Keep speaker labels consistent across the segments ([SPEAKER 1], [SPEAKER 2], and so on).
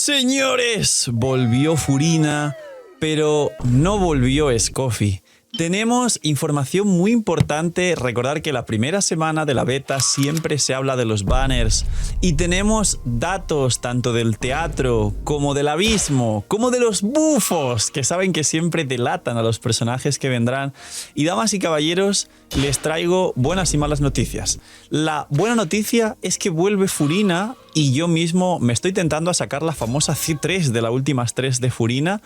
[SPEAKER 1] Señores, volvió Furina, pero no volvió Scoffy. Tenemos información muy importante. Recordar que la primera semana de la beta siempre se habla de los banners y tenemos datos tanto del teatro como del abismo, como de los bufos, que saben que siempre delatan a los personajes que vendrán. Y damas y caballeros, les traigo buenas y malas noticias. La buena noticia es que vuelve Furina y yo mismo me estoy tentando a sacar la famosa C3 de las últimas 3 de Furina,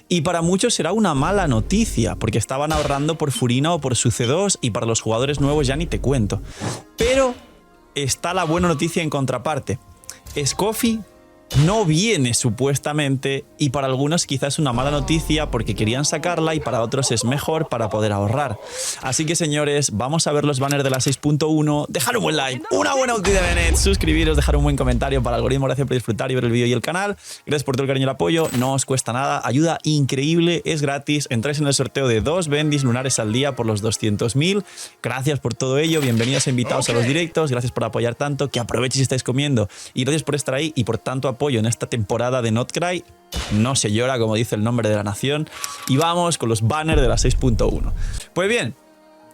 [SPEAKER 1] y para muchos será una mala noticia porque estaban ahorrando por Furina o por su C2 y para los jugadores nuevos ya ni te cuento. Pero está la buena noticia en contraparte. Scoffy no viene supuestamente, y para algunos quizás una mala noticia porque querían sacarla y para otros es mejor para poder ahorrar. Así que señores, vamos a ver los banners de la 6.1. Dejar un buen like, una buena ulti de Bennett, suscribiros, dejar un buen comentario para el algoritmo. Gracias por disfrutar y ver el vídeo y el canal. Gracias por todo el cariño y el apoyo, no os cuesta nada, ayuda increíble, es gratis. Entráis en el sorteo de 2 bendis lunares al día por los 200.000. Gracias por todo ello, bienvenidos invitados a los directos, gracias por apoyar tanto, que aprovechéis si estáis comiendo, y gracias por estar ahí y por tanto apoyo en esta temporada de Notcry. No se llora, como dice el nombre de la nación. Y vamos con los banners de la 6.1. Pues bien,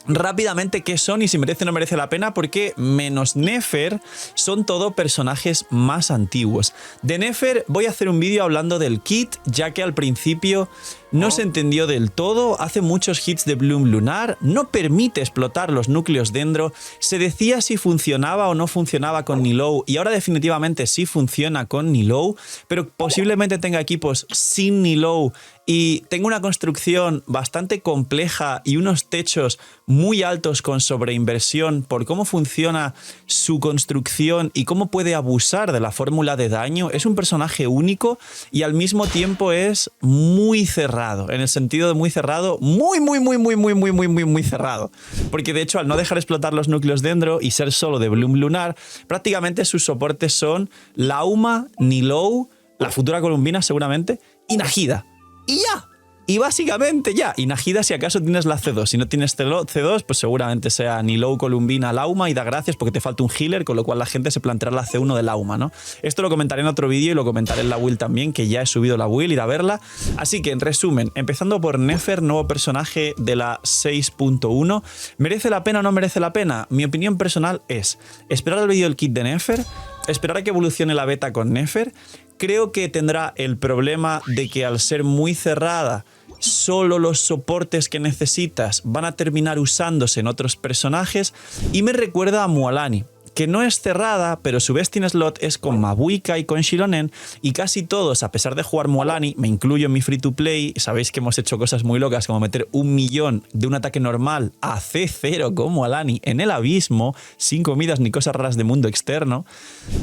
[SPEAKER 1] rápidamente, ¿qué son y si merece o no merece la pena? Porque menos Nefer son todo personajes más antiguos. De Nefer voy a hacer un vídeo hablando del kit, ya que al principio no se entendió del todo, hace muchos hits de Bloom Lunar, no permite explotar los núcleos dendro, se decía si funcionaba o no funcionaba con Nilou y ahora definitivamente sí funciona con Nilou, pero posiblemente tenga equipos sin Nilou y tenga una construcción bastante compleja y unos techos muy altos con sobreinversión por cómo funciona su construcción y cómo puede abusar de la fórmula de daño. Es un personaje único y al mismo tiempo es muy cerrado. En el sentido de muy cerrado, muy cerrado. Porque de hecho, al no dejar explotar los núcleos dendro y ser solo de Bloom Lunar, prácticamente sus soportes son Lauma, Nilou, la futura Columbina seguramente, y Nahida. Y ya. Y básicamente ya, y Nahida si acaso tienes la C2, si no tienes C2 pues seguramente sea Nilou, Columbina, Lauma y da gracias porque te falta un healer, con lo cual la gente se planteará la C1 de Lauma, ¿no? Esto lo comentaré en otro vídeo y lo comentaré en la build también, que ya he subido la build, ir a verla. Así que en resumen, empezando por Nefer, nuevo personaje de la 6.1, ¿merece la pena o no merece la pena? Mi opinión personal es esperar al vídeo del kit de Nefer, esperar a que evolucione la beta con Nefer. Creo que tendrá el problema de que al ser muy cerrada, solo los soportes que necesitas van a terminar usándose en otros personajes y me recuerda a Mualani, que no es cerrada, pero su best in slot es con Mabuika y con Shironen, y casi todos, a pesar de jugar Mualani, me incluyo en mi free to play, sabéis que hemos hecho cosas muy locas como meter 1 millón de un ataque normal a C0 con Mualani en el abismo, sin comidas ni cosas raras de mundo externo.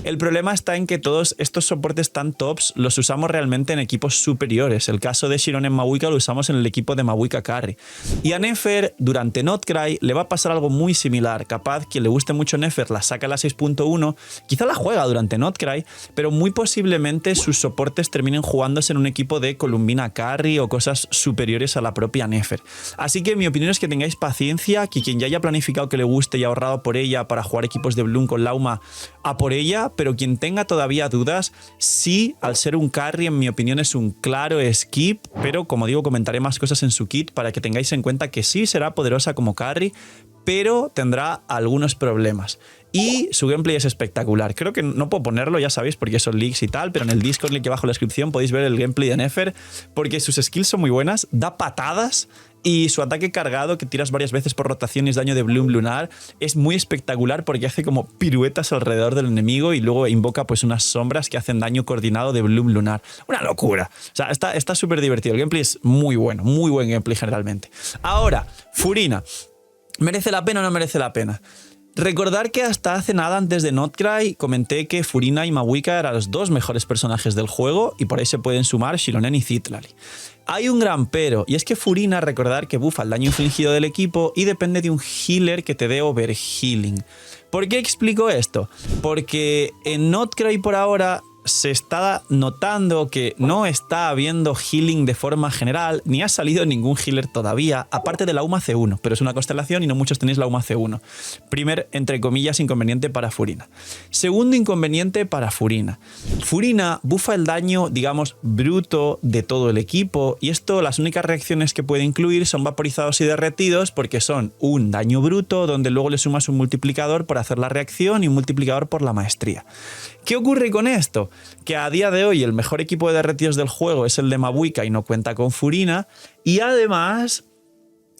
[SPEAKER 1] El problema está en que todos estos soportes tan tops los usamos realmente en equipos superiores. El caso de Shironen Mabuika lo usamos en el equipo de Mabuika Carry. Y a Nefer, durante Notcry, le va a pasar algo muy similar. Capaz, quien le guste mucho Nefer la saca a la 6.1, quizá la juega durante Notcry, pero muy posiblemente sus soportes terminen jugándose en un equipo de Columbina Carry o cosas superiores a la propia Nefer. Así que mi opinión es que tengáis paciencia, que quien ya haya planificado que le guste y ha ahorrado por ella para jugar equipos de Bloom con Lauma, a por ella, pero quien tenga todavía dudas, sí, al ser un carry, en mi opinión es un claro skip, pero como digo, comentaré más cosas en su kit para que tengáis en cuenta que sí será poderosa como carry, pero tendrá algunos problemas. Y su gameplay es espectacular. Creo que no puedo ponerlo, ya sabéis, porque son leaks y tal, pero en el Discord, link abajo en la descripción, podéis ver el gameplay de Nefer, porque sus skills son muy buenas, da patadas, y su ataque cargado, que tiras varias veces por rotación y es daño de Bloom Lunar, es muy espectacular porque hace como piruetas alrededor del enemigo y luego invoca pues unas sombras que hacen daño coordinado de Bloom Lunar. Una locura. O sea, está súper divertido. El gameplay es muy bueno, muy buen gameplay generalmente. Ahora, Furina. ¿Merece la pena o no merece la pena? Recordar que hasta hace nada, antes de Notcry, comenté que Furina y Mabuika eran los 2 mejores personajes del juego y por ahí se pueden sumar Shironen y Citlali. Hay un gran pero, y es que Furina, recordar que buffa el daño infligido del equipo y depende de un healer que te dé overhealing. ¿Por qué explico esto? Porque en Notcry por ahora se está notando que no está habiendo healing de forma general, ni ha salido ningún healer todavía, aparte de la UMA C1, pero es una constelación y no muchos tenéis la UMA C1. Primer, entre comillas, inconveniente para Furina. Segundo inconveniente para Furina. Furina bufa el daño, digamos, bruto de todo el equipo, y esto, las únicas reacciones que puede incluir son vaporizados y derretidos, porque son un daño bruto donde luego le sumas un multiplicador por hacer la reacción y un multiplicador por la maestría. ¿Qué ocurre con esto? Que a día de hoy el mejor equipo de derretidos del juego es el de Mabuika y no cuenta con Furina, y además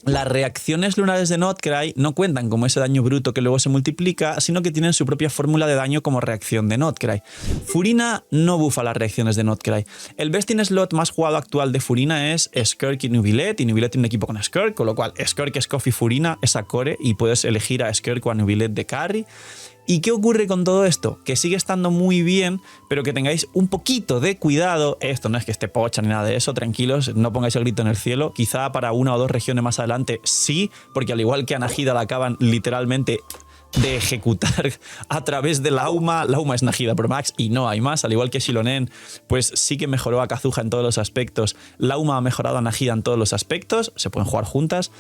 [SPEAKER 1] las reacciones lunares de Notcry no cuentan como ese daño bruto que luego se multiplica, sino que tienen su propia fórmula de daño como reacción de Notcry. Furina no bufa las reacciones de Notcry. El best in slot más jugado actual de Furina es Skirk y Nubilet tiene un equipo con Skirk, con lo cual Skirk, Scoff y Furina es a core y puedes elegir a Skirk o a Nubilet de carry. ¿Y qué ocurre con todo esto? Que sigue estando muy bien, pero que tengáis un poquito de cuidado. Esto no es que esté pocha ni nada de eso, tranquilos, no pongáis el grito en el cielo. Quizá para una o dos regiones más adelante sí, porque al igual que a Najida la acaban literalmente de ejecutar a través de la UMA es Najida Pro Max y no hay más, al igual que Shilonen, pues sí que mejoró a Kazuha en todos los aspectos, la UMA ha mejorado a Najida en todos los aspectos, se pueden jugar juntas,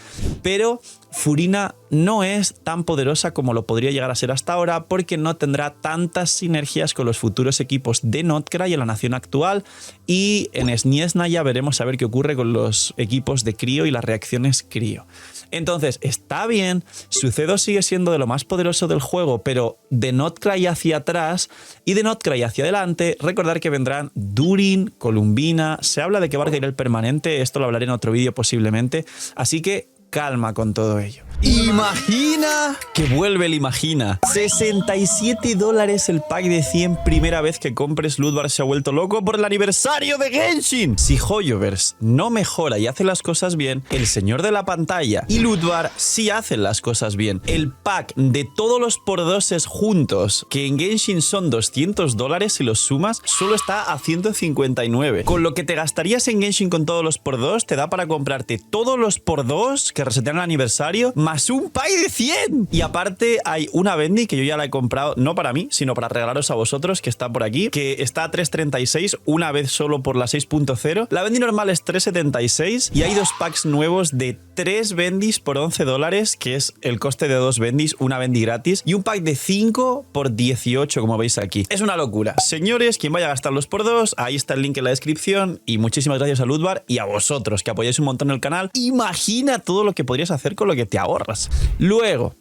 [SPEAKER 1] pero Furina no es tan poderosa como lo podría llegar a ser hasta ahora, porque no tendrá tantas sinergias con los futuros equipos de Notcry en la nación actual, y en Sniesna ya veremos a ver qué ocurre con los equipos de Crío y las reacciones Crío. Entonces, está bien, su C2 sigue siendo de lo más poderoso del juego, pero de Notcry hacia atrás y de Notcry hacia adelante, recordar que vendrán Durin, Columbina, se habla de que va a ir el permanente, esto lo hablaré en otro vídeo posiblemente, así que calma con todo ello. Imagina que vuelve el Imagina. $67 el pack de 100 primera vez que compres. Ludvar se ha vuelto loco por el aniversario de Genshin. Si Hoyoverse no mejora y hace las cosas bien, el señor de la pantalla y Ludvar sí hacen las cosas bien. El pack de todos los por-doses juntos, que en Genshin son $200 si los sumas, solo está a 159. Con lo que te gastarías en Genshin con todos los por-dos, te da para comprarte todos los por-dos que resetean el aniversario, más un pack de 100. Y aparte hay una Bendy que yo ya la he comprado, no para mí, sino para regalaros a vosotros, que está por aquí, que está a 3.36, una vez solo por la 6.0. La Bendy normal es 3.76 y hay dos packs nuevos de 3 Bendys por $11, que es el coste de 2 Bendys, una Bendy gratis, y un pack de 5 por 18, como veis aquí. Es una locura. Señores, quien vaya a gastarlos por 2, ahí está el link en la descripción, y muchísimas gracias a Ludvar y a vosotros, que apoyáis un montón el canal. Imagina todo lo que podrías hacer con lo que te ahorras. Luego,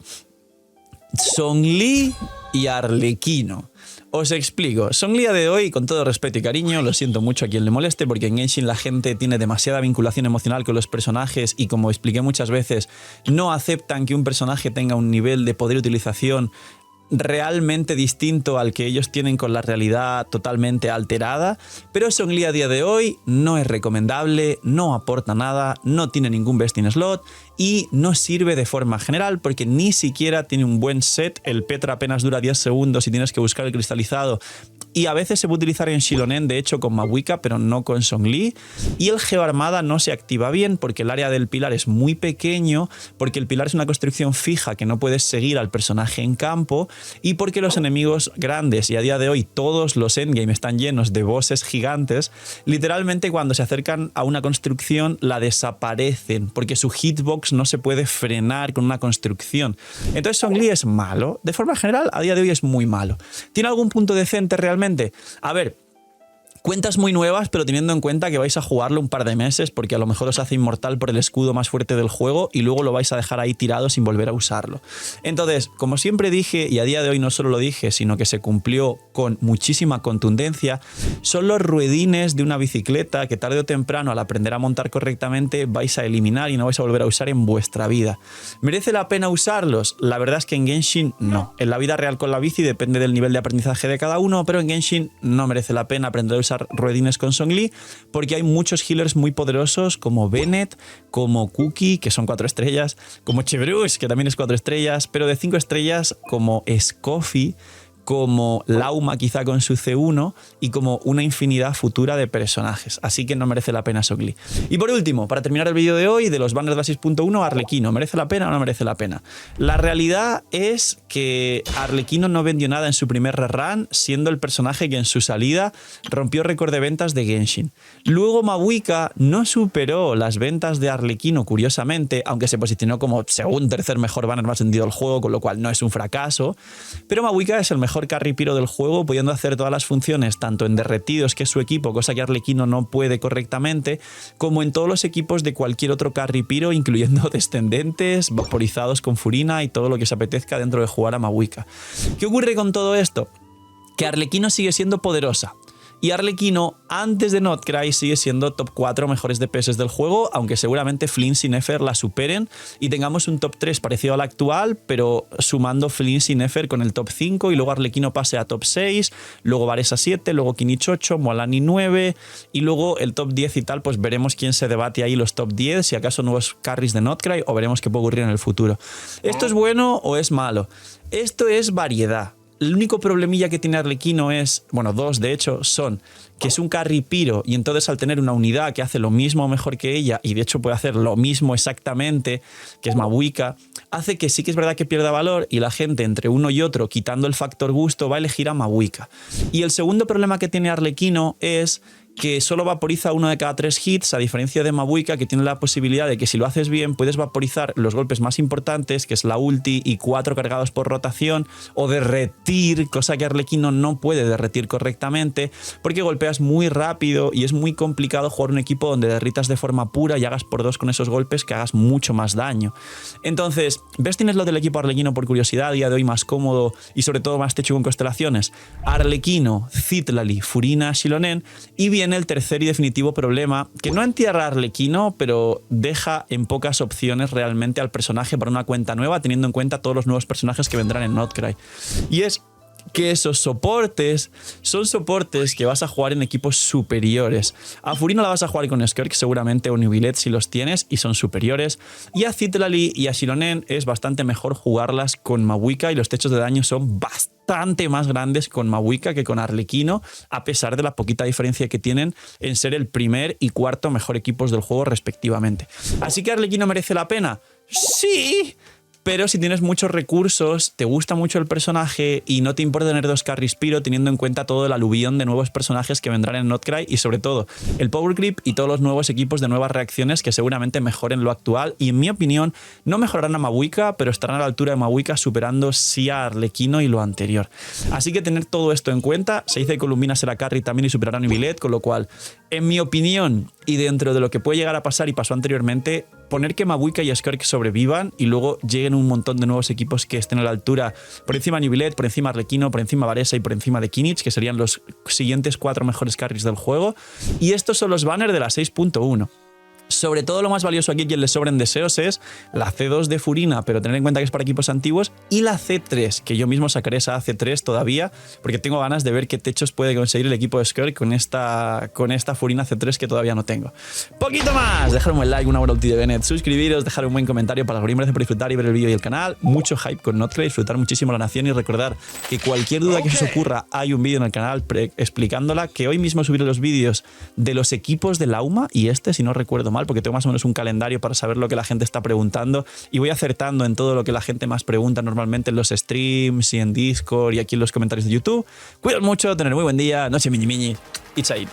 [SPEAKER 1] Zhongli y Arlequino. Os explico. Zhongli a de hoy, con todo respeto y cariño, lo siento mucho a quien le moleste, porque en Genshin la gente tiene demasiada vinculación emocional con los personajes y, como expliqué muchas veces, no aceptan que un personaje tenga un nivel de poder y utilización realmente distinto al que ellos tienen con la realidad totalmente alterada, pero Zhongli a día de hoy no es recomendable, no aporta nada, no tiene ningún best in slot y no sirve de forma general porque ni siquiera tiene un buen set. El Petra apenas dura 10 segundos y tienes que buscar el cristalizado, y a veces se puede utilizar en Shilonen, de hecho con Mabuika, pero no con Zhongli. Y el Geoarmada no se activa bien porque el área del pilar es muy pequeño, porque el pilar es una construcción fija que no puedes seguir al personaje en campo, y porque los enemigos grandes, y a día de hoy todos los endgame están llenos de bosses gigantes, literalmente cuando se acercan a una construcción la desaparecen, porque su hitbox no se puede frenar con una construcción. Entonces Zhongli es malo, de forma general a día de hoy es muy malo. ¿Tiene algún punto decente realmente? A ver, cuentas muy nuevas, pero teniendo en cuenta que vais a jugarlo un par de meses, porque a lo mejor os hace inmortal por el escudo más fuerte del juego y luego lo vais a dejar ahí tirado sin volver a usarlo. Entonces, como siempre dije, y a día de hoy no solo lo dije, sino que se cumplió con muchísima contundencia, son los ruedines de una bicicleta que tarde o temprano, al aprender a montar correctamente, vais a eliminar y no vais a volver a usar en vuestra vida. ¿Merece la pena usarlos? La verdad es que en Genshin no. En la vida real con la bici depende del nivel de aprendizaje de cada uno, pero en Genshin no merece la pena aprender a usar ruedines con Zhongli, porque hay muchos healers muy poderosos como Bennett, como Cookie, que son 4 estrellas, como Chevrush, que también es 4 estrellas, pero de 5 estrellas como Scoffy, como Lauma quizá con su C1 y como una infinidad futura de personajes. Así que no merece la pena Sogli. Y por último, para terminar el vídeo de hoy, de los banners de la 6.1, Arlequino. ¿Merece la pena o no merece la pena? La realidad es que Arlequino no vendió nada en su primer rerun, siendo el personaje que en su salida rompió récord de ventas de Genshin. Luego Mabuika no superó las ventas de Arlequino, curiosamente, aunque se posicionó como segundo, tercer mejor banner más vendido del juego, con lo cual no es un fracaso. Pero Mabuika es el mejor carry piro del juego, pudiendo hacer todas las funciones, tanto en derretidos, que es su equipo, cosa que Arlequino no puede correctamente, como en todos los equipos de cualquier otro carry piro, incluyendo descendentes, vaporizados con Furina y todo lo que se apetezca dentro de jugar a Mabuika. ¿Qué ocurre con todo esto? Que Arlequino sigue siendo poderosa. Y Arlequino, antes de Notcry, sigue siendo top 4 mejores DPS del juego, aunque seguramente Flinch y Nefer la superen y tengamos un top 3 parecido al actual, pero sumando Flinch y Nefer con el top 5 y luego Arlequino pase a top 6, luego Varesa 7, luego Kinich 8, Moalani 9 y luego el top 10 y tal, pues veremos quién se debate ahí los top 10, si acaso nuevos carries de Notcry o veremos qué puede ocurrir en el futuro. ¿Esto es bueno o es malo? Esto es variedad. El único problemilla que tiene Arlequino es, bueno, dos de hecho, son que es un carry piro y entonces al tener una unidad que hace lo mismo o mejor que ella y de hecho puede hacer lo mismo exactamente, que es Mabuika, hace que sí que es verdad que pierda valor y la gente entre uno y otro, quitando el factor gusto, va a elegir a Mabuika. Y el segundo problema que tiene Arlequino es que solo vaporiza uno de cada 3 hits, a diferencia de Mabuika, que tiene la posibilidad de que si lo haces bien puedes vaporizar los golpes más importantes, que es la ulti y 4 cargados por rotación, o derretir, cosa que Arlequino no puede derretir correctamente, porque golpeas muy rápido y es muy complicado jugar un equipo donde derritas de forma pura y hagas por 2 con esos golpes que hagas mucho más daño. Entonces, ¿ves? Tienes lo del equipo Arlequino por curiosidad, a día de hoy más cómodo y sobre todo más techo con constelaciones. Arlequino, Citlali, Furina, Xilonen, y bien el tercer y definitivo problema, que no entierra a Arlequino, pero deja en pocas opciones realmente al personaje para una cuenta nueva, teniendo en cuenta todos los nuevos personajes que vendrán en Notcry. Y es que esos soportes son soportes que vas a jugar en equipos superiores. A Furina la vas a jugar con Skirk seguramente o Nubilet si los tienes y son superiores. Y a Citlali y a Xilonen es bastante mejor jugarlas con Mabuika y los techos de daño son bastante más grandes con Mabuika que con Arlequino, a pesar de la poquita diferencia que tienen en ser el primer y cuarto mejor equipos del juego respectivamente. Así que Arlequino merece la pena. ¡Sí! Pero si tienes muchos recursos, te gusta mucho el personaje y no te importa tener 2 carries piro, teniendo en cuenta todo el aluvión de nuevos personajes que vendrán en Notcry y sobre todo el Power Creep y todos los nuevos equipos de nuevas reacciones que seguramente mejoren lo actual y en mi opinión no mejorarán a Mabuika, pero estarán a la altura de Mabuika superando sí a Arlequino y lo anterior. Así que tener todo esto en cuenta. Se dice que Columbina será carry también y superará a Nubilet, con lo cual en mi opinión y dentro de lo que puede llegar a pasar y pasó anteriormente, poner que Mabuika y Skirk sobrevivan y luego lleguen un montón de nuevos equipos que estén a la altura, por encima de Nubilet, por encima de Arlequino, por encima de Varesa y por encima de Kinich, que serían los siguientes 4 mejores carries del juego. Y estos son los banners de la 6.1. Sobre todo lo más valioso aquí a quien le sobren deseos es la C2 de Furina, pero tener en cuenta que es para equipos antiguos, y la C3, que yo mismo sacaré esa C3 todavía, porque tengo ganas de ver qué techos puede conseguir el equipo de Skirk con esta Furina C3 que todavía no tengo. ¡Poquito más! Dejar un buen like, una buena ulti de Bennett, suscribiros, dejar un buen comentario para el algoritmo por disfrutar y ver el vídeo y el canal. Mucho hype con Notcry, disfrutar muchísimo la nación y recordar que cualquier duda que os ocurra, hay un vídeo en el canal explicándola, que hoy mismo subiré los vídeos de los equipos de Lauma y si no recuerdo mal, porque tengo más o menos un calendario para saber lo que la gente está preguntando y voy acertando en todo lo que la gente más pregunta normalmente en los streams y en Discord y aquí en los comentarios de YouTube. Cuidaos mucho, tener muy buen día, noche miñi miñi, it's Aid.